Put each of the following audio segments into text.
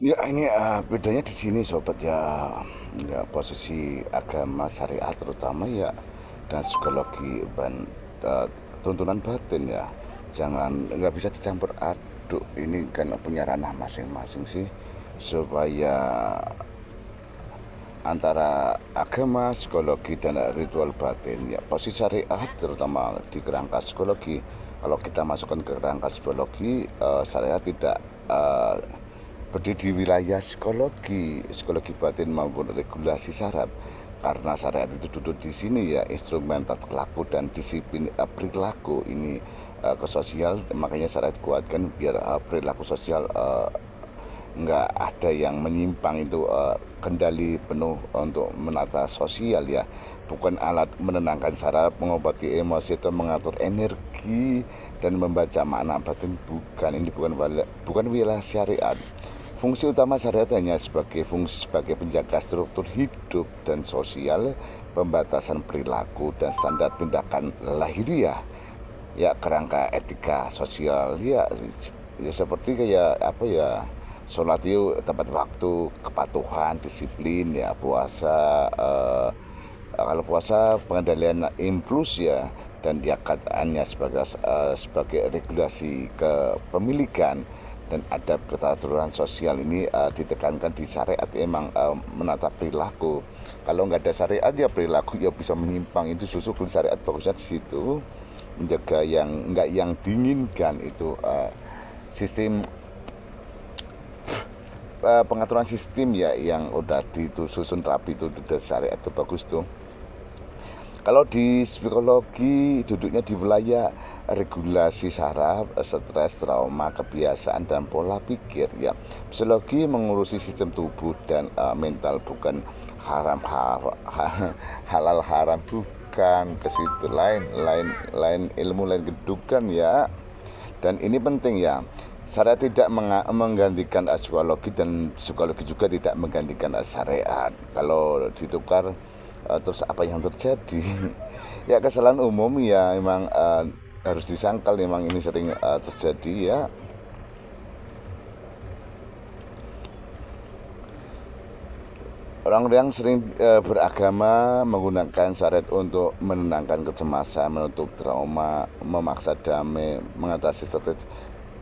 Ya ini bedanya di sini sobat ya, ya posisi agama syariat terutama ya dan psikologi dan eh, tuntunan batin ya, jangan nggak bisa dicampur aduk, ini kan punya ranah masing-masing sih, supaya antara agama, psikologi dan ritual batin ya posisi syariat terutama di kerangka psikologi. Kalau kita masukkan ke kerangka psikologi, syariat tidak berdiri di wilayah psikologi batin maupun regulasi syaraf, karena syariat itu duduk di sini ya instrumen tata laku dan disiplin perilaku ini ke sosial. Makanya syariat kuatkan biar perilaku sosial nggak ada yang menyimpang, itu kendali penuh untuk menata sosial ya, bukan alat menenangkan saraf, mengobati emosi atau mengatur energi dan membaca makna batin, bukan. Ini bukan wilayah syariat. Fungsi utama syariat hanya sebagai penjaga struktur hidup dan sosial, pembatasan perilaku dan standar tindakan lahiriah ya, kerangka etika sosial ya, ya seperti kayak apa ya, sholat itu tepat waktu, kepatuhan, disiplin ya, puasa kalau puasa pengendalian influs ya, dan diangkatannya sebagai regulasi kepemilikan dan adab keteraturan sosial. Ini ditekankan di syariat, emang menata perilaku. Kalau nggak ada syariat ya perilaku ya bisa menyimpang, itu justru syariat bagusnya di situ, menjaga yang nggak yang diinginkan itu sistem pengaturan sistem ya yang udah disusun rapi, itu dari syariat itu bagus tuh. Kalau di psikologi duduknya di wilayah regulasi saraf, stres, trauma, kebiasaan dan pola pikir ya. Psikologi mengurusi sistem tubuh dan mental, bukan halal haram, bukan ke situ, lain ilmu, lain kedudukan ya. Dan ini penting ya. Syariat tidak menggantikan psikologi dan psikologi juga tidak menggantikan syariat. Kalau ditukar terus apa yang terjadi? Ya kesalahan umum ya memang harus disangkal, memang ini sering terjadi ya. Orang yang sering beragama menggunakan syariat untuk menenangkan kecemasan, menutup trauma, memaksa damai, mengatasi stres.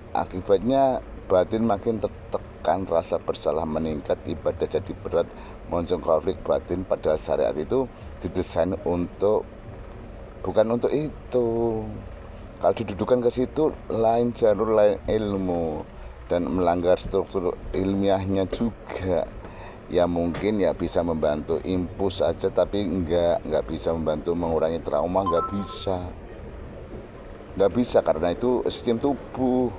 Akibatnya batin makin tertekan, rasa bersalah meningkat, ibadah jadi berat, muncul konflik batin. Padahal syariat itu didesain untuk, bukan untuk itu. Kalau didudukan ke situ lain jalur, lain ilmu, dan melanggar struktur ilmiahnya juga. Ya mungkin ya bisa membantu impuls aja, tapi nggak bisa membantu mengurangi trauma, nggak bisa karena itu sistem tubuh.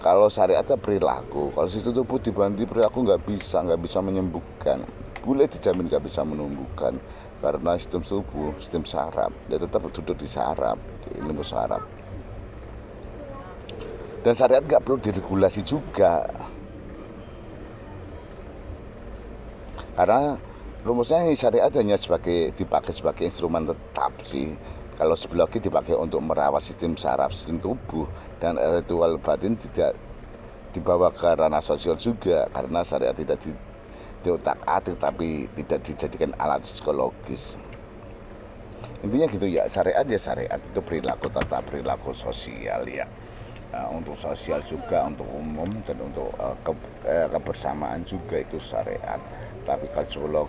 Kalau syariatnya perilaku, kalau sistem tubuh dibantu perilaku nggak bisa menyembuhkan, boleh dijamin nggak bisa menumbuhkan, karena sistem tubuh, sistem saraf ya tetap duduk di saraf, di ilmu saraf. Dan syariat nggak perlu diregulasi juga, karena rumusnya syariat hanya dipakai sebagai instrumen tetap sih. Kalau psikologi dipakai untuk merawat sistem saraf, sistem tubuh, dan ritual batin tidak dibawa ke ranah sosial juga, karena syariat tidak diotak-atik tapi tidak dijadikan alat psikologis. Intinya gitu ya, syariat ya syariat itu perilaku, tata perilaku sosial ya. Untuk sosial juga, untuk umum, dan untuk kebersamaan juga itu syariat. Tapi kalau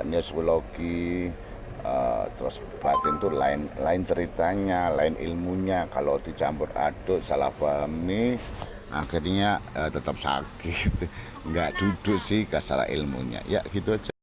psikologi terus batin itu lain ceritanya, lain ilmunya. Kalau dicampur aduk, salah pahami, akhirnya tetap sakit, nggak duduk sih secara ilmunya ya, gitu aja.